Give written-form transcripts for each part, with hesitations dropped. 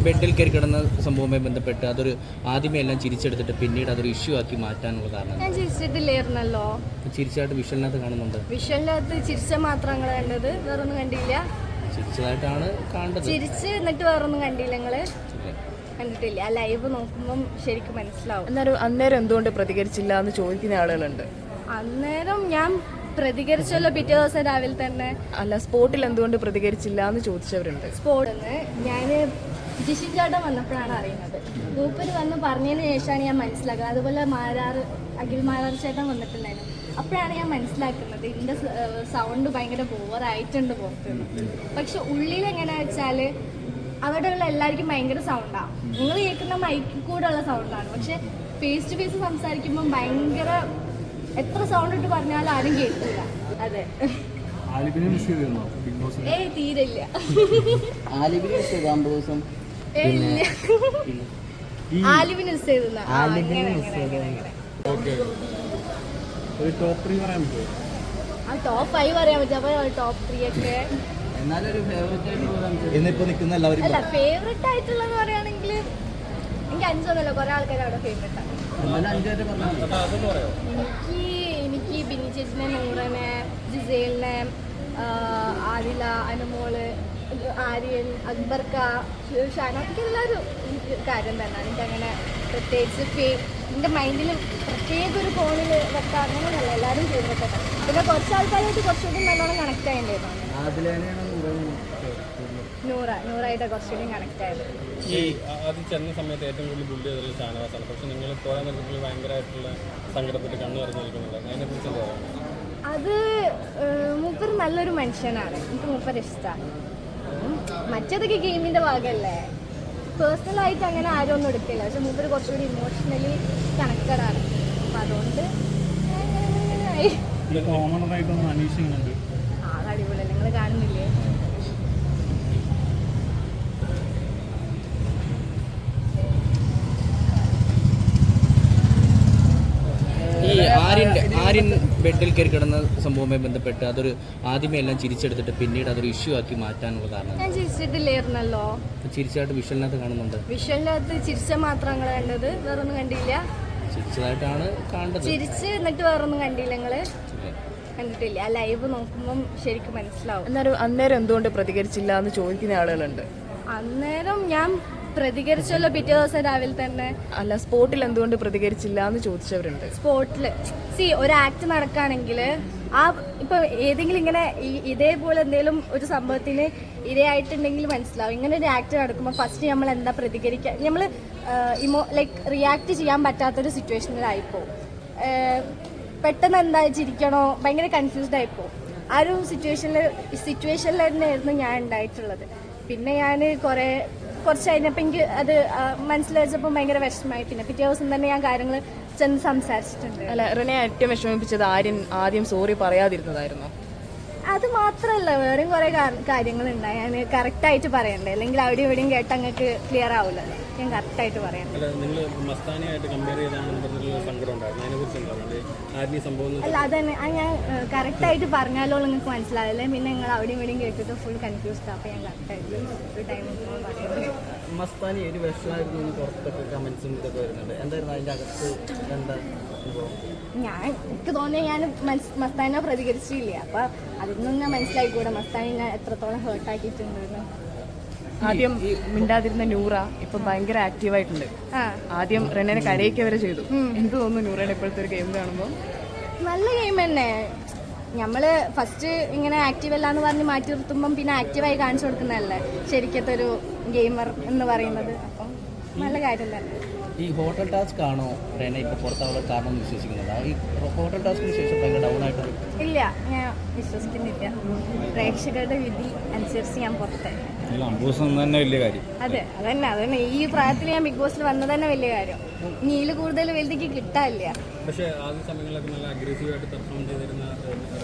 ബെഡിൽ കയറി കിടന്ന സംഭവവുമായി ബന്ധപ്പെട്ട് അതൊരു ആദ്യമേ എല്ലാം ചിരിച്ചെടുത്തിട്ട് പിന്നീട് അതൊരു ഇഷ്യൂ ആക്കി മാറ്റാനുള്ള കാരണം ഞാൻ ചിരിച്ചിട്ടില്ലായിരുന്നല്ലോ. ചിരിച്ചായിട്ട് വിഷ്വലിനകത്ത് കാണുന്നുണ്ട്. വിഷ്വലിനകത്ത് ചിരിച്ച മാത്രങ്ങൾ കണ്ടത്, വേറൊന്നും കണ്ടില്ല. ചിരിച്ചതായിട്ടാണ് കാണുന്നത്. ചിരിച്ച് എന്നിട്ട് വേറൊന്നും കണ്ടില്ല. നിങ്ങള് കണ്ടിട്ടില്ല. ആ ലൈവ് നോക്കുമ്പം ശരിക്കും മനസ്സിലാവും. അന്നേരം എന്തുകൊണ്ട് പ്രതികരിച്ചില്ല എന്ന് ചോദിക്കുന്ന ആളുകളുണ്ട്. അന്നേരം ഞാൻ പ്രതികരിച്ചല്ലോ പിറ്റേ ദിവസം രാവിലെ തന്നെ. അല്ല, സ്പോട്ടിൽ എന്തുകൊണ്ട് പ്രതികരിച്ചില്ല എന്ന് ചോദിച്ചവരുണ്ട്. സ്പോട്ടിന്ന് ഞാൻ ജിഷിൻ ചേട്ടൻ വന്നപ്പോഴാണ് അറിയുന്നത്. മൂപ്പര് വന്ന് പറഞ്ഞതിന് ശേഷമാണ് ഞാൻ മനസ്സിലാക്കുന്നത്. അതുപോലെ അഖിൽ മാരാർ ചേട്ടൻ വന്നിട്ടുണ്ടായിരുന്നു. അപ്പോഴാണ് ഞാൻ മനസ്സിലാക്കുന്നത് ഇതിൻ്റെ സൗണ്ട് ഭയങ്കര ബോറായിട്ടുണ്ട് പുറത്ത്. പക്ഷെ ഉള്ളിൽ എങ്ങനെയാ വെച്ചാൽ അവിടെയുള്ള എല്ലാവർക്കും ഭയങ്കര സൗണ്ടാണ്. നിങ്ങൾ കേൾക്കുന്ന മൈക്കിൽ കൂടെ ഉള്ള സൗണ്ടാണ്. പക്ഷെ ഫേസ് ടു ഫേസ് സംസാരിക്കുമ്പം ഭയങ്കര എത്ര സൗണ്ട് ഇട്ട് പറഞ്ഞാലും ആരും കേൾക്കില്ല. അതെ, തീരില്ല. ആലിബിന് മിസ് ചെയ്ത ടോപ്പ് 5 പറയാൻ പറ്റും. അപ്പൊ ടോപ്പ് 3 ഒക്കെ അല്ല. ഫേവറേറ്റ് ആയിട്ടുള്ളതെന്ന് പറയുകയാണെങ്കിൽ എനിക്ക് 5 ഒന്നുമല്ല, കുറെ ആൾക്കാർ അവിടെ ഫേവറേറ്റ് ആണ്. എനിക്ക് ബിന്നി ചേച്ചിനെ, നൂറനെ, ജിസേലിനെ, ആദില, അനുമോള്, ആര്യൻ, അക്ബർക്ക, ഷാന, എനിക്ക് എല്ലാവരും കാര്യം തന്നെയാണ്. എനിക്കങ്ങനെ പ്രത്യേകിച്ച് എൻ്റെ മൈൻഡിൽ പ്രത്യേക ഒരു ഫോണിൽ വെക്കാൻ അങ്ങനെയല്ല, എല്ലാവരും ഫേവറേറ്റ് ആണ്. പിന്നെ കുറച്ച് ആൾക്കാരായിട്ട് കുറച്ചുകൂടി നല്ലോണം കണക്ട് ആയിട്ടുണ്ടായിരുന്നു. നൂറായിട്ട് കുറച്ചുകൂടി കണക്ട് ആയത്. ഈ ആദ്യം ചെന്ന സമയത്ത് ഏറ്റവും കൂടുതൽ ബുള്ളി ചെയ്തുള്ള ഷാനവാസാണ്. പക്ഷെ നിങ്ങൾ പോരാൻ നേരത്തിൽ ഭയങ്കരമായിട്ടുള്ള സങ്കടപ്പെട്ട് കണ്ണു നിറഞ്ഞു നിൽക്കുന്നുണ്ട്. അതിനെക്കുറിച്ച് എന്താ പറയുക? അത് മൂപ്പർ നല്ലൊരു മനുഷ്യനാണ്. എനിക്ക് മൂപ്പർ ഇഷ്ടമാണ്. മറ്റേതൊക്കെ ഗെയിമിൻ്റെ ഭാഗമല്ലേ, പേഴ്സണലായിട്ട് അങ്ങനെ ആരും ഒന്നും എടുക്കില്ല. പക്ഷെ മൂപ്പർ കുറച്ചുകൂടി ഇമോഷണലി കണക്റ്റഡ് ആണ്. അപ്പം അതുകൊണ്ട് അടിപൊളി. നിങ്ങൾ കാണുന്നില്ലേ? ഈ ആര്യൻ ബെഡിൽ കയറി കിടന്ന സംഭവവുമായി ബന്ധപ്പെട്ട് അതൊരു ആദ്യമേ എല്ലാം ചിരിച്ചെടുത്തിട്ട് പിന്നീട് അതൊരു ഇഷ്യൂ ആക്കി മാറ്റാനുള്ള കാരണം. ഞാൻ ചിരിച്ചിട്ടില്ലായിരുന്നല്ലോ. ചിരിച്ചായിട്ട് വിഷ്വലിനകത്ത് കാണുന്നുണ്ട്. വിഷ്വലിനകത്ത് ചിരിച്ച മാത്രങ്ങൾ കണ്ടത്, വേറൊന്നും കണ്ടില്ല. ചിരിച്ചതായിട്ടാണ് കാണുന്നത്. ചിരിച്ച് എന്നിട്ട് വേറൊന്നും കണ്ടില്ല. നിങ്ങള് കണ്ടിട്ടില്ല. ആ ലൈവ് നോക്കുമ്പം ശരിക്കും മനസ്സിലാവും. അന്നേരം എന്തുകൊണ്ട് പ്രതികരിച്ചില്ല എന്ന് ചോദിക്കുന്ന ആളുകളുണ്ട്. അന്നേരം ഞാൻ പ്രതികരിച്ചല്ലോ പിറ്റേ ദിവസം രാവിലെ തന്നെ. അല്ല, സ്പോട്ടിൽ എന്തുകൊണ്ട് പ്രതികരിച്ചില്ല എന്ന് ചോദിച്ചവരുണ്ട്. സ്പോട്ടില് ഒരു ആക്ട് നടക്കുകയാണെങ്കിൽ ഇപ്പൊ ഏതെങ്കിലും ഇങ്ങനെ ഇതേപോലെ എന്തെങ്കിലും ഒരു സംഭവത്തിന് ഇരയായിട്ടുണ്ടെങ്കിൽ മനസ്സിലാവും. ഇങ്ങനെ ഒരു ആക്ട് നടക്കുമ്പോൾ ഫസ്റ്റ് നമ്മൾ എന്താ പ്രതികരിക്കുക, നമ്മൾ റിയാക്ട് ചെയ്യാൻ പറ്റാത്തൊരു സിറ്റുവേഷനിലായിപ്പോ. പെട്ടെന്ന് എന്താ ചിരിക്കണോ, ഭയങ്കര കൺഫ്യൂസ്ഡ് ആയിപ്പോ. ആ ഒരു സിറ്റുവേഷനിൽ തന്നെയായിരുന്നു ഞാൻ ഉണ്ടായിട്ടുള്ളത്. പിന്നെ ഞാൻ കുറച്ച് കഴിഞ്ഞപ്പോൾ എനിക്ക് അത് മനസ്സിലാച്ചപ്പോൾ ഭയങ്കര വിഷമമായി. പിന്നെ പിറ്റേ ദിവസം തന്നെ ഞാൻ കാര്യങ്ങൾ ചെന്ന് സംസാരിച്ചിട്ടുണ്ട്. അല്ല, റിനെ ഏറ്റവും വിഷമിപ്പിച്ചത് ആദ്യം സോറി പറയാതിരുന്നതായിരുന്നു. അത് മാത്രമല്ല, വേറെയും കുറേ കാര്യങ്ങളുണ്ടായി. ഞാൻ കറക്റ്റായിട്ട് പറയണ്ടേ, അല്ലെങ്കിൽ അവിടെ ഇവിടെയും കേട്ട് അങ്ങക്ക് ക്ലിയർ ആവില്ല. ഞാൻ കറക്റ്റായിട്ട് പറയണം. അല്ല, അതന്നെ ഞാൻ കറക്റ്റായിട്ട് പറഞ്ഞാലോ നിങ്ങൾക്ക് മനസ്സിലാവില്ലേ. പിന്നെ നിങ്ങൾ അവിടെ ഇവിടെയും കേട്ടിട്ട് ഫുൾ കൺഫ്യൂസ്ഡ്. അപ്പോൾ ഞാൻ കറക്റ്റായിട്ട് ഒരു ടൈം പറയുന്നത്. മസ്താനി ഒരു വിഷമായിരുന്നു, പുറത്തൊക്കെ കമന്റ്സും ഇതൊക്കെ വരുന്നുണ്ട്. എന്തായിരുന്നു അതിൻ്റെ അകത്ത് എന്താ? എനിക്ക് തോന്നിയ ഞാൻ മസ്താനെ പ്രതികരിച്ചില്ല. അപ്പൊ അതിൽ ഞാൻ മനസ്സിലായിക്കൂടെ മസ്താനെ എത്രത്തോളം ഹേർട്ടാക്കിയിട്ടുണ്ടെന്ന്. ആദ്യം മിണ്ടാതിരുന്ന നൂറ ഇപ്പൊ ഭയങ്കര ആക്റ്റീവായിട്ടുണ്ട്. ആദ്യം റെനെ കരയൊക്കെ വരെ ചെയ്തു. എന്ത് തോന്നുന്നു നൂറയുടെ ഇപ്പോഴത്തെ ഒരു ഗെയിം കാണുമ്പോൾ? നല്ല ഗെയിം തന്നെ. നമ്മള് ഫസ്റ്റ് ഇങ്ങനെ ആക്റ്റീവ് അല്ല എന്ന് പറഞ്ഞ് മാറ്റി നിർത്തുമ്പം പിന്നെ ആക്റ്റീവായി കാണിച്ചു കൊടുക്കുന്നതല്ലേ ശരിക്കത്തെ ഒരു ഗെയിമർ എന്ന് പറയുന്നത്. അപ്പം നല്ല കാര്യം തന്നെ. ഈ ഹോട്ടൽ ടാസ്ക് ആണോ റെന ഇപ്പോൾ പുറത്താവുള്ള കാരണം എന്ന് വിശ്വസിക്കുന്നുണ്ടോ? ഈ ഹോട്ടൽ ടാസ്കിന് ശേഷം ഭയങ്കര ഡൗൺ ആയിട്ട്? ഇല്ല, ഞാൻ വിശ്വസിക്കുന്നില്ല. പ്രേക്ഷകരുടെ വിധി അനുസരിച്ച് ഞാൻ പുറത്തായി. അതെ, അതന്നെ ഈ പ്രായത്തിൽ ഞാൻ ബിഗ് ബോസിൽ വന്നത് തന്നെ വലിയ കാര്യം. നീല് കൂടുതൽ വലുതേക്ക് കിട്ടാനില്ല. പക്ഷേ ആദ്യ സമയങ്ങളിലൊക്കെ നല്ല അഗ്രസീവായിട്ട് പെർഫോം ചെയ്തിരുന്ന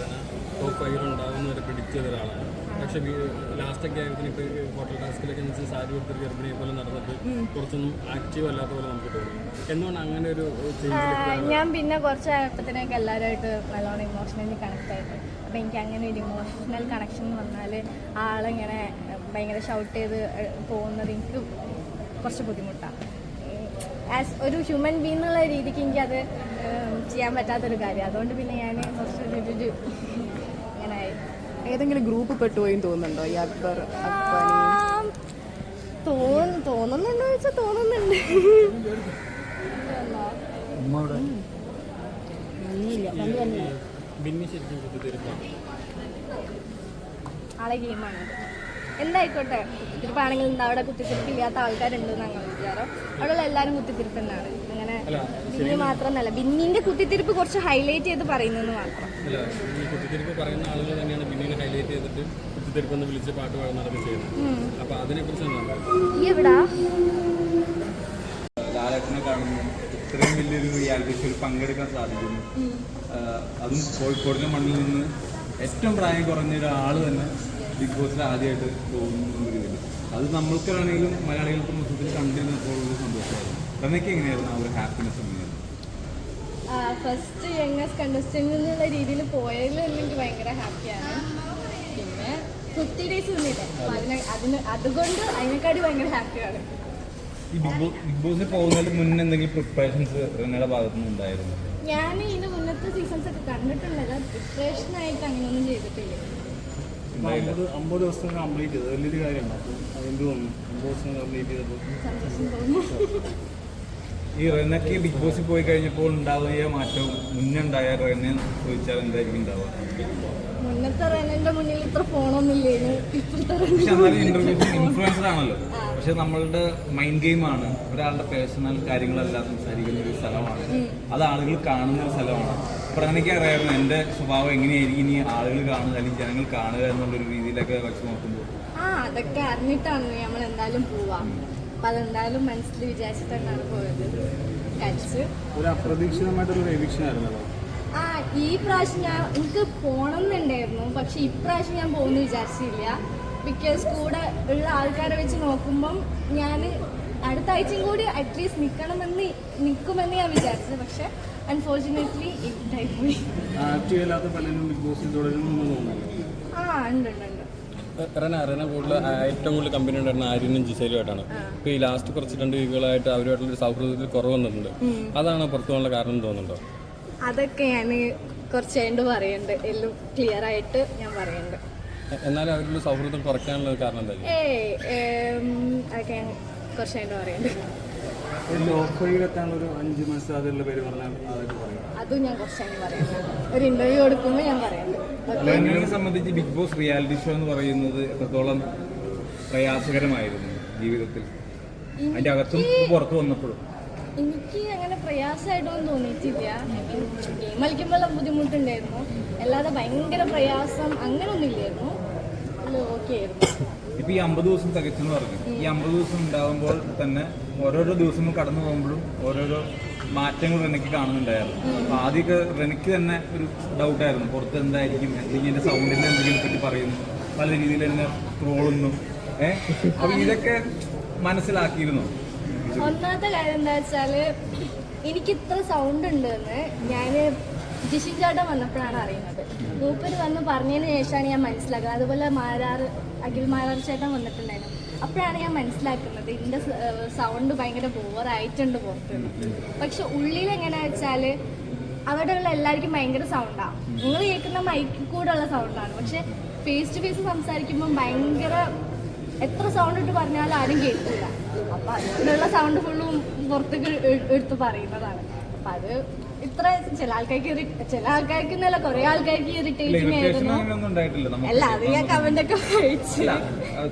ടോപ്പ് 5 ഉണ്ടാകുന്നവരെ പിടിച്ച ഒരാളാണ്. പക്ഷെ ലാസ്റ്റൊക്കെ ആയതിന് ഇപ്പോൾ ഹോട്ടൽ ടാസ്കിലൊക്കെ സാരി കൊടുത്തൊരു ഗർഭിണിയെ പോലെ നടന്നിട്ട് കുറച്ചൊന്നും ആക്റ്റീവ് അല്ലാത്ത പോലെ നമുക്ക് തോന്നി. എന്തുകൊണ്ട് അങ്ങനെ ഒരു ഞാൻ പിന്നെ കുറച്ചായപ്പോഴത്തേക്ക് എല്ലാവരുമായിട്ട് നല്ലോണം ഇമോഷണലി കണക്ട് ആയിട്ട്. അപ്പം എനിക്ക് അങ്ങനെ ഒരു ഇമോഷണൽ കണക്ഷൻ വന്നാൽ ആളിങ്ങനെ ഭയങ്കര ഷൗട്ട് ചെയ്ത് പോകുന്നത് എനിക്ക് കുറച്ച് ബുദ്ധിമുട്ടാണ്. ആസ് ഒരു ഹ്യൂമൻ ബീങ് എന്നുള്ള രീതിക്ക് എനിക്കത് ചെയ്യാൻ പറ്റാത്തൊരു കാര്യം. അതുകൊണ്ട് പിന്നെ ഞാൻ കുറച്ചൊരു ഇങ്ങനെയായി. ഏതെങ്കിലും ഗ്രൂപ്പ് പെട്ടുപോയി തോന്നുന്നുണ്ടോ ഈ അക്ബർ തോന്നുന്നുണ്ടോ ചോദിച്ചാൽ തോന്നുന്നുണ്ട്. ആളെ ഗെയിമാണ് എന്തായിക്കോട്ടെ. കുത്തിരിപ്പാണെങ്കിൽ അവിടെ കുത്തിത്തിരിപ്പില്ലാത്ത ആൾക്കാരുണ്ട് എന്നാണ് വിചാരം. അവിടെയുള്ള എല്ലാവരും കുത്തിത്തിരിപ്പ് തന്നെയാണ്. അങ്ങനെ ബിന്നി മാത്രമല്ല, ബിന്നിന്റെ കുത്തിത്തിരിപ്പ് കുറച്ച് ഹൈലൈറ്റ് ചെയ്ത് പറയുന്നത് മാത്രം. ഈ കുത്തിത്തിരിപ്പ് പറയുന്ന ആളുകൾ തന്നെയാണ് ബിന്നിനെ ഹൈലൈറ്റ് ചെയ്തിട്ട് കുത്തിത്തിരിപ്പെന്ന് വിളിച്ച് പാട്ട് പാടുന്നതൊക്കെ ചെയ്യുന്നത്. അപ്പൊ അതിനെ കുറിച്ച് എന്താണ് ഈ എവിടാ ലാലേട്ടനെ കാണുന്നു, ഇത്രയും വലിയൊരു റിയാലിറ്റി ഷോയിൽ പങ്കെടുക്കാൻ സാധിക്കുന്നു. അതും കോഴിക്കോടിന്റെ മണ്ണിൽ നിന്ന് ഏറ്റവും പ്രായം കുറഞ്ഞ ഒരാൾ തന്നെ ബിഗ് ബോസിൽ ആദ്യമായിട്ട് പോകുന്ന ഒരു ഇതിൽ അത് നമ്മൾക്കാണെങ്കിലും മലയാളികൾക്ക് മൊത്തത്തിൽ കണ്ടിരുന്നപ്പോൾ ഒരു സന്തോഷമായിരുന്നു. റെനയ്ക്ക് എങ്ങനെയായിരുന്നു ആ ഒരു ഹാപ്പിനെസ് എങ്ങനെയായിരുന്നു? ഫസ്റ്റ് യങ്ങസ്റ്റ് കണ്ടസ്റ്റന്റ് എന്നുള്ള രീതിയിൽ പോയതിൽ എനിക്ക് ഭയങ്കര ഹാപ്പിയാണ്. പിന്നെ 50 days നിന്നില്ലേ, അതുകൊണ്ട് അതിനെക്കാട്ടി ഭയങ്കര ഹാപ്പിയാണ്. ഈ ബിഗ് ബോസിൽ പോകുന്നതിന് മുന്നേ എന്തെങ്കിലും പ്രിപ്പറേഷൻസ് റെനയുടെ ഭാഗത്തുനിന്ന് ഉണ്ടായിരുന്നു? ഞാൻ ഇതിന് മുന്നത്തെ സീസൺസ് ഒക്കെ കണ്ടിട്ടുള്ളത് പ്രിപ്പറേഷനായിട്ട് അങ്ങനെയൊന്നും ചെയ്തിട്ടില്ല. 50 ദിവസം കംപ്ലീറ്റ് ചെയ്തത് വലിയൊരു കാര്യമാണ്. അപ്പോൾ അതെന്ത് തോന്നുന്നു 50 ദിവസം കംപ്ലീറ്റ് ചെയ്തപ്പോൾ? സന്തോഷം തോന്നുന്നു. ഈ റെനയ്ക്ക് ബിഗ് ബോസിൽ പോയി കഴിഞ്ഞപ്പോൾ ഉണ്ടാവുക മാറ്റവും മുന്നുണ്ടായ റെനെ ചോദിച്ചാൽ എന്തായിരിക്കും ഉണ്ടാവുക? മുന്നത്തെ റെനന്റെ മുന്നിൽ ഇത്ര ഫോണൊന്നും ഇല്ലായിരുന്നു. ഇപ്പോഴത്തെ പക്ഷെ എന്നാലും ഇന്റർവ്യൂസ് ഇൻഫ്ലുവൻസർ ആണല്ലോ. പക്ഷെ നമ്മളുടെ മൈൻഡ് ഗെയിമാണ്, ഒരാളുടെ പേഴ്സണൽ കാര്യങ്ങളെല്ലാം സംസാരിക്കുന്ന ഒരു സ്ഥലമാണ്. അത് ആളുകൾ കാണുന്ന ഒരു സ്ഥലമാണ്. അപ്പൊ എനിക്ക് അറിയാമായിരുന്നു എൻ്റെ സ്വഭാവം എങ്ങനെയായിരിക്കും ഇനി ആളുകൾ കാണുക അല്ലെങ്കിൽ ജനങ്ങൾ കാണുക എന്നുള്ളൊരു രീതിയിലൊക്കെ വെച്ച് നോക്കുമ്പോൾ അതൊക്കെ അറിഞ്ഞിട്ടാണ് നമ്മൾ എന്തായാലും പോവാ. അപ്പൊ അതെന്തായാലും മനസ്സിൽ വിചാരിച്ചിട്ടാണ് പോയത്. കഴിച്ച് ഒരു അപ്രതീക്ഷിതമായിട്ടൊരു എവിക്ഷൻ ആയിരുന്നല്ലോ. ഈ പ്രാവശ്യം എനിക്ക് പോകണമെന്നുണ്ടായിരുന്നു. പക്ഷെ ഇപ്രാവശ്യം ഞാൻ പോകുമെന്ന് വിചാരിച്ചില്ല. ബിക്കോസ് കൂടെ ഉള്ള ആൾക്കാരെ വെച്ച് നോക്കുമ്പം ഞാൻ അടുത്ത ആഴ്ചയും കൂടി അറ്റ്ലീസ്റ്റ് നിൽക്കുമെന്ന് ഞാൻ വിചാരിച്ചത്. പക്ഷെ അൺഫോർച്ചുനേറ്റ്ലി ഇതായി പോയി. ആക്റ്റീവല്ലാത്ത പലരും ബിഗ് ബോസിൽ തുടരുന്നു തോന്നുന്നു. ഉണ്ട്. റെന ഏറ്റവും കൂടുതൽ കമ്പനി ഉണ്ടായിരുന്ന ആര്യനും ജിസേലുമായിട്ടാണ്. ഇപ്പൊ ഈ ലാസ്റ്റ് കുറച്ച് 2 വീക്കുകളായിട്ട് അവരുമായിട്ടുള്ള സൗഹൃദത്തിൽ കുറവ് വന്നിട്ടുണ്ട്. അതാണ് പുറത്തു പോകാനുള്ള കാരണം തോന്നുന്നുണ്ടോ? അതൊക്കെ ഞാൻ കുറച്ച് കഴിഞ്ഞ് പറയുന്നുണ്ട്. എല്ലാം ക്ലിയർ ആയിട്ട് ഞാൻ പറയുന്നുണ്ട്. എന്നാലും അവരുടെ സൗഹൃദം കുറയ്ക്കാനുള്ള കാരണം എന്താ? അതൊക്കെ ഞാൻ കുറച്ച് കഴിഞ്ഞ് പറയുന്നുണ്ട്. ലോക്കറിയിലെത്താനുള്ള 5 മത്സരാർത്ഥികളുടെ പേര് പറഞ്ഞാൽ അതും ഞാൻ കുറച്ച് കഴിഞ്ഞ് പറയുന്നുണ്ട്. ഒരു ഇന്റർവ്യൂ കൊടുക്കുമ്പോൾ ഞാൻ പറയുന്നുണ്ട്. റെനയെ സംബന്ധിച്ച് ബിഗ് ബോസ് റിയാലിറ്റി ഷോ എന്ന് പറയുന്നത് എത്രത്തോളം പ്രയാസകരമായിരുന്നു ജീവിതത്തിൽ, അതിന്റെ അകത്തും പുറത്തു വന്നപ്പോഴും? എനിക്ക് അങ്ങനെ പ്രയാസമായിട്ടൊന്നും തോന്നിയിട്ടില്ല. ഗെയിം കളിക്കുമ്പോൾ ബുദ്ധിമുട്ടുണ്ടായിരുന്നു, അല്ലാതെ ഭയങ്കര പ്രയാസം അങ്ങനൊന്നും ഇല്ലായിരുന്നു. ഓക്കെ ആയിരുന്നു. ഇപ്പൊ ഈ 50 ദിവസം തികച്ചെന്ന് പറഞ്ഞു. ഈ 50 ദിവസം ഉണ്ടാകുമ്പോൾ തന്നെ ഓരോരോ ദിവസങ്ങൾ കടന്നു പോകുമ്പോഴും ഓരോരോ മാറ്റങ്ങൾ റെനയ്ക്ക് കാണുന്നുണ്ടായിരുന്നു. അപ്പൊ ആദ്യമൊക്കെ റെനയ്ക്ക് തന്നെ ഒരു ഡൗട്ടായിരുന്നു, പുറത്ത് എന്തായിരിക്കും, എന്തെങ്കിലും എന്റെ സൗണ്ടിന്റെ എന്തെങ്കിലും പറ്റി പറയുന്നു, പല രീതിയിൽ തന്നെ ട്രോളുന്നു. അപ്പൊ ഇതൊക്കെ മനസ്സിലാക്കിയിരുന്നു. ഒന്നാമത്തെ കാര്യം എന്താ വെച്ചാല്, എനിക്ക് ഇത്ര സൗണ്ട് ഉണ്ടെന്ന് ഞാൻ ജിഷിൻ ചേട്ടൻ വന്നപ്പോഴാണ് അറിയുന്നത്. മൂപ്പര് വന്ന് പറഞ്ഞതിന് ശേഷമാണ് ഞാൻ മനസ്സിലാക്കുന്നത്. അതുപോലെ അഖിൽ മാരാർ ചേട്ടൻ വന്നിട്ടുണ്ടായിരുന്നു. അപ്പോഴാണ് ഞാൻ മനസ്സിലാക്കുന്നത് ഇതിൻ്റെ സൗണ്ട് ഭയങ്കര ബോറായിട്ടുണ്ട് പുറത്തുനിന്ന്. പക്ഷെ ഉള്ളിൽ എങ്ങനെയാ വെച്ചാൽ അവിടെയുള്ള എല്ലാവർക്കും ഭയങ്കര സൗണ്ടാണ്. നിങ്ങൾ കേൾക്കുന്ന മൈക്കിൽ കൂടെ ഉള്ള സൗണ്ടാണ്. പക്ഷെ ഫേസ് ടു ഫേസ് സംസാരിക്കുമ്പം ഭയങ്കര എത്ര സൗണ്ട് ഇട്ട് പറഞ്ഞാലും ആരും കേൾക്കില്ല. അപ്പം അതിനുള്ള സൗണ്ട് ഫുള്ളും പുറത്തേക്ക് എടുത്ത് പറയുന്നതാണ്. അപ്പം അത് ഇത്ര ചില ആൾക്കാർക്ക് എന്നല്ല കുറെ ആൾക്കാർക്ക് ഇറിറ്റേറ്റിംഗ് ആയിരുന്നു. അല്ല, അത് ഞാൻ കമന്റ് ഒക്കെ വായിച്ചു.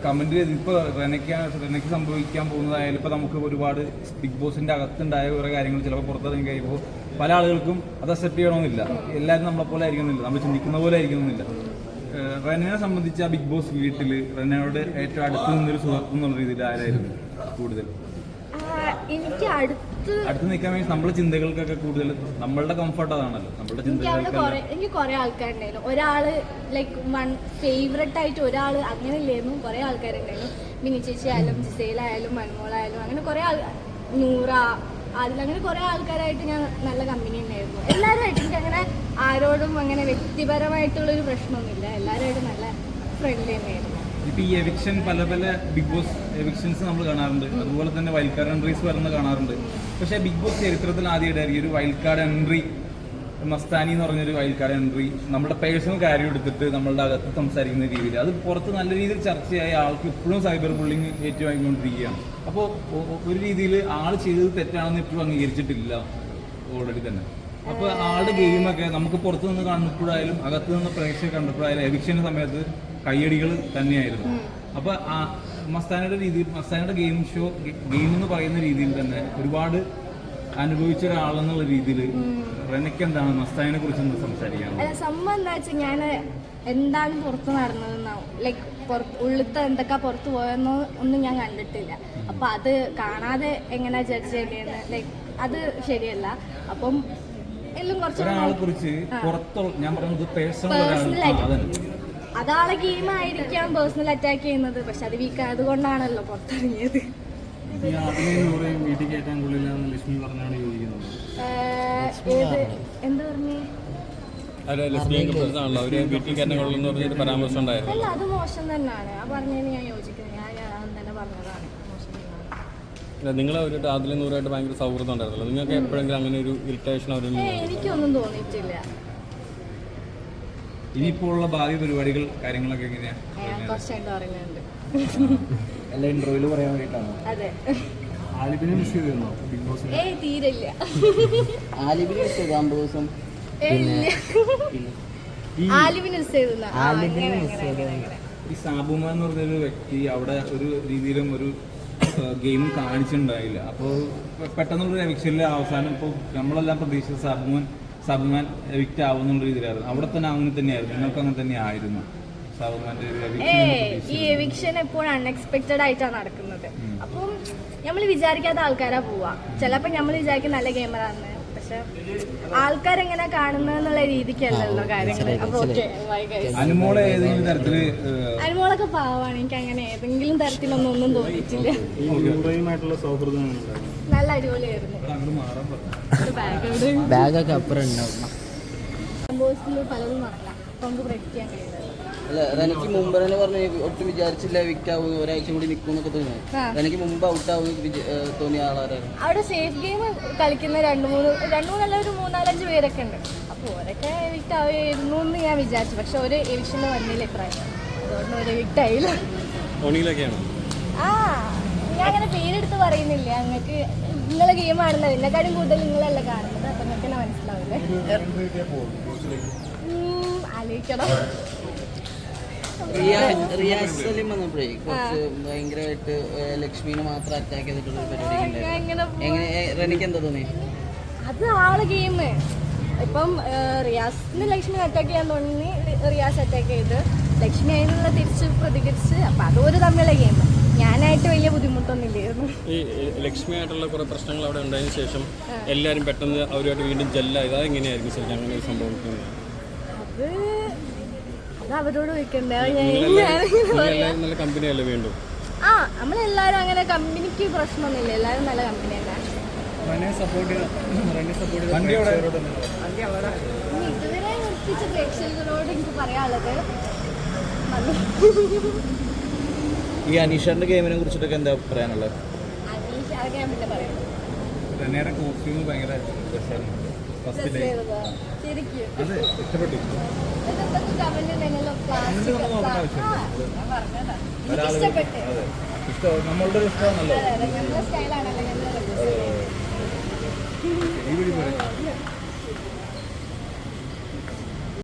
കമന്റ് ഇപ്പൊ റെനയ്ക്ക് സംഭവിക്കാൻ പോകുന്നതായാലും ഇപ്പൊ നമുക്ക് ഒരുപാട് ബിഗ് ബോസിന്റെ അകത്തുണ്ടായ കുറെ കാര്യങ്ങൾ ചിലപ്പോൾ പുറത്തിറങ്ങി കഴിയുമ്പോൾ പല ആളുകൾക്കും അത് അക്സെപ്റ്റ് ചെയ്യണമെന്നില്ല. എല്ലാവരും നമ്മളെ പോലെ ആയിരിക്കുന്നില്ല, നമ്മൾ ചിന്തിക്കുന്ന പോലെ ആയിരിക്കുന്നില്ല. റെനയെ സംബന്ധിച്ച് ആ ബിഗ് ബോസ് വീട്ടിൽ റെനയോട് ഏറ്റവും അടുത്ത് നിന്നൊരു സുഹൃത്ത് എന്നുള്ള രീതിയിൽ ആരായിരുന്നു കൂടുതൽ? എനിക്ക് അടുത്ത് നിൽക്കാൻ വേണ്ടി നമ്മളെ ചിന്തകൾക്കൊക്കെ കൂടുതൽ നമ്മളുടെ കംഫർട്ട് അതാണല്ലോ, നമ്മളുടെ ചിന്തകൾക്ക്. എനിക്ക് കുറെ ആൾക്കാരുണ്ടായിരുന്നു. ഒരാള് ലൈക്ക് ഫേവറേറ്റ് ആയിട്ട് ഒരാള് അങ്ങനെ ഇല്ലായിരുന്നു. കുറെ ആൾക്കാരുണ്ടായിരുന്നു. മിനി ചേച്ചി ആയാലും ജിസേലായാലും മൻമോളായാലും അങ്ങനെ കുറെ നൂറ അതിലങ്ങനെ കുറെ ആൾക്കാരായിട്ട് ഞാൻ നല്ല കമ്പനി ഉണ്ടായിരുന്നു. എല്ലാവരുമായിട്ട് എനിക്ക് അങ്ങനെ ആരോടും അങ്ങനെ വ്യക്തിപരമായിട്ടുള്ളൊരു പ്രശ്നമൊന്നുമില്ല. എല്ലാവരുമായിട്ട് നല്ല ഫ്രണ്ട്ലി തന്നെയായിരുന്നു. ഈ ഇപ്പൊ ഈ എവിക്ഷൻ പല ബിഗ് ബോസ് എവിക്ഷൻസ് നമ്മൾ കാണാറുണ്ട്, അതുപോലെ തന്നെ വൈൽഡ് കാർഡ് എൻട്രീസ് വരുന്നത് കാണാറുണ്ട്. പക്ഷേ ബിഗ് ബോസ് ചരിത്രത്തിൽ ആദ്യമായിട്ടായിരിക്കും ഒരു വൈൽഡ് കാർഡ് എൻട്രി, മസ്താനി എന്ന് പറഞ്ഞൊരു വൈൽഡ് കാർഡ് എൻട്രി നമ്മുടെ പേഴ്സണൽ കാര്യം എടുത്തിട്ട് നമ്മളുടെ അകത്ത് സംസാരിക്കുന്ന രീതിയിൽ അത് പുറത്ത് നല്ല രീതിയിൽ ചർച്ചയായ ആൾക്ക് ഇപ്പോഴും സൈബർ ബുള്ളിങ് ഏറ്റുവാങ്ങിക്കൊണ്ടിരിക്കുകയാണ്. അപ്പോൾ ഒരു രീതിയിൽ ആൾ ചെയ്തത് തെറ്റാണെന്ന് ഇപ്പോഴും അംഗീകരിച്ചിട്ടില്ല ഓൾറെഡി തന്നെ. അപ്പോൾ ആളുടെ ഗെയിമൊക്കെ നമുക്ക് പുറത്തു നിന്ന് കണ്ടപ്പോഴായാലും അകത്ത് നിന്ന് പ്രേക്ഷകർ കണ്ടപ്പോഴായാലും എവിക്ഷൻ്റെ സമയത്ത് കയ്യടികൾ തന്നെയായിരുന്നു. അപ്പോൾ മസ്താനിയുടെ ഗെയിം എന്ന് പറയുന്ന രീതിയിൽ തന്നെ ഒരുപാട് അനുഭവിച്ച ഒരാളെന്നുള്ള രീതിയിൽ റെനയ്ക്ക് എന്താണ് മസ്താനിനെ കുറിച്ച് ഒന്ന് സംസാരിക്കാം? സംഭവം എന്താ വെച്ചാൽ ഞാൻ എന്താണ് പുറത്ത് നടന്നതെന്നാവും, ലൈക്ക് ഉള്ളിലത്തെ എന്തൊക്കെ പുറത്ത് പോയെന്നോ ഒന്നും ഞാൻ കണ്ടിട്ടില്ല. അപ്പം അത് കാണാതെ എങ്ങനെ ജഡ്ജ് ചെയ്യേണ്ടതെന്ന് ലൈക്ക് അത് ശരിയല്ല. അപ്പം എല്ലാം ഒരാളെ കുറിച്ച് ഞാൻ പറയുന്നത് പേഴ്സണൽ അതാളെ ഗെയിം ആയിരിക്കാം പേഴ്സണൽ അറ്റാക്ക് ചെയ്യുന്നത്, പക്ഷെ അത് വീക്ക് ആയതുകൊണ്ടാണല്ലോ പുറത്തിറങ്ങിയത്. എന്താ പറഞ്ഞേ? അല്ല, അത് മോശം തന്നെയാണ്. ആ പറഞ്ഞതിന് ഞാൻ യോജിക്കുന്നു. ഞാൻ തന്നെ പറഞ്ഞതാണ് മോശം തന്നെയാണ്. നിങ്ങൾ അവരുടെ അതിലെ നൂറായിട്ട് ഭയങ്കര സൗഹൃദം ഉണ്ടായിരുന്നല്ലോ, നിങ്ങൾക്ക് എപ്പോഴെങ്കിലും അങ്ങനെ ഒരു ഇറിറ്റേഷൻ അവരിൽ? എനിക്കൊന്നും തോന്നിയിട്ടില്ല. ഇനിയിപ്പോൾ ഉള്ള ഭാവി പരിപാടികൾ കാര്യങ്ങളൊക്കെ എങ്ങനെയാണ്? കുറച്ചായിട്ട് പറയുന്നുണ്ട്. എല്ലാ ഇന്റർവ്യൂവിൽ പറയാൻ വേണ്ടിയിട്ടാണ്. അതെ. ആലിബിനെ മിസ് ചെയ്തിരുന്നോ ബിഗ് ബോസ്? തീരില്ല. ആലിബിനെ മിസ് ചെയ്തു 50 ദിവസം. ആലിബിനെ മിസ് ചെയ്തു. ഈ സാബുമാൻ എന്ന് പറഞ്ഞൊരു വ്യക്തി അവിടെ ഒരു രീതിയിലും ഒരു ഗെയിം കാണിച്ചിട്ടുണ്ടായില്ല. അപ്പോൾ പെട്ടെന്നുള്ള എവിക്ഷനിലെ അവസാനം ഇപ്പോൾ നമ്മളെല്ലാം പ്രതീക്ഷിച്ച സാബുമാൻ എവിക്റ്റ് ആവുന്നുള്ള രീതിയിലായിരുന്നു. അവിടെ തന്നെ അങ്ങനെ തന്നെയായിരുന്നു. നിങ്ങൾക്ക് അങ്ങനെ തന്നെ ആയിരുന്നു സാബുമാന്റെ ഈ എവിക്ഷൻ എപ്പോഴും അൺഎക്സ്പെക്റ്റഡ് ആയിട്ടാണ് നടക്കുന്നത്. അപ്പം നമ്മൾ വിചാരിക്കാത്ത ആൾക്കാരാ പോവാ. ചിലപ്പോൾ നമ്മൾ വിചാരിക്കും നല്ല ഗെയിമറാന്ന്, പക്ഷെ ആൾക്കാരെങ്ങനെ കാണുന്നുള്ള രീതിക്കല്ലല്ലോ കാര്യങ്ങൾ. അപ്പൊ അനുമോളൊക്കെ പാവാണ്. എനിക്ക് അങ്ങനെ ഏതെങ്കിലും തരത്തിലൊന്നും തോന്നിയിട്ടില്ല. നല്ല അടിപൊളിയായിരുന്നു. ബാഗൊക്കെ അപ്പുറം ഉണ്ടാവും. പലതും നടക്കാം. നമുക്ക് പ്രഡിക്റ്റ് ചെയ്യാൻ കഴിയില്ല. അല്ല, എനിക്ക് മുമ്പ് തന്നെ പറഞ്ഞു ഒട്ടും വിചാരിച്ചില്ല വിക്റ്റാവും, ഒരാഴ്ച കൂടി നിൽക്കുന്നൊക്കെ തോന്നി. എനിക്ക് മുമ്പ് ഔട്ടാവും തോന്നിയ ആളാരായിരുന്നു. അവിടെ സേഫ് ഗെയിം കളിക്കുന്ന രണ്ട് മൂന്നല്ല ഒരു 3-4-5 പേരൊക്കെ ഉണ്ട്. അപ്പോൾ ഓരൊക്കെ എവിക്റ്റ് ആവുമായിരുന്നു എന്ന് ഞാൻ വിചാരിച്ചു. പക്ഷെ ഒരു എവിക്ഷന് വന്നില്ല ഇപ്രാവശ്യം, അതുകൊണ്ട് ഒരു എവിക്റ്റ് ആയില്ല. ഞാൻ അങ്ങനെ പേരെടുത്ത് പറയുന്നില്ല. നിങ്ങൾക്ക് നിങ്ങളെ ഗെയിം ആണല്ലോ, എന്നെക്കാളും കൂടുതൽ നിങ്ങളല്ല കാണുന്നത്. അപ്പം നിങ്ങൾക്ക് തന്നെ മനസ്സിലാവില്ലേ? ആലോചിക്കണം. റിയാസ് സലീം വന്നപ്പോഴേ കുറച്ച് ഭയങ്കരമായിട്ട് ലക്ഷ്മിനെ മാത്രം അറ്റാക്ക് ചെയ്തിട്ടുള്ള പരിപാടി. റെനിക്ക് എന്താ തോന്നി? അത് ആളെ ഗെയിം. ഇപ്പം റിയാസിന് ലക്ഷ്മി അറ്റാക്ക് ചെയ്യാൻ തോന്നി, റിയാസ് അറ്റാക്ക് ചെയ്ത് ലക്ഷ്മി അതിനുള്ള തിരിച്ച് പ്രതികരിച്ച്. അപ്പം അതൊരു തമ്മിലുള്ള ഗെയിം. ഞാനായിട്ട് വലിയ ബുദ്ധിമുട്ടൊന്നും ഇല്ലായിരുന്നു. ഈ ലക്ഷ്മിയായിട്ടുള്ള കുറെ പ്രശ്നങ്ങൾ അവിടെ ഉണ്ടായതിനു ശേഷം എല്ലാവരും പെട്ടെന്ന് അവരുമായിട്ട് വീണ്ടും ജെല്ലായത്. അതെങ്ങനെയായിരിക്കും ശരിക്കും അങ്ങനെ ഒരു സംഭവിക്കുന്നത്? അത് അവരോട് ചോദിക്കണ്ടേ. നല്ല കമ്പനിയല്ലേ വീണ്ടും? നമ്മളെല്ലാരും അങ്ങനെ കമ്പനിക്ക് പ്രശ്നമൊന്നുമില്ല. എല്ലാവരും നല്ല കമ്പനി തന്നെ. ഇതുവരെ നിർത്തിച്ച പ്രേക്ഷകരോട് എനിക്ക് പറയാനുള്ളത് ഈ അനീഷറിന്റെ ഗെയിമിനെ കുറിച്ചിട്ടൊക്കെ എന്താ പറയാനുള്ളത്? അനീഷ് ഞാൻ പിന്നെ പറയാം. ഭയങ്കര ഇഷ്ടപ്പെട്ടു. നമ്മളുടെ ഇഷ്ടമാണല്ലോ.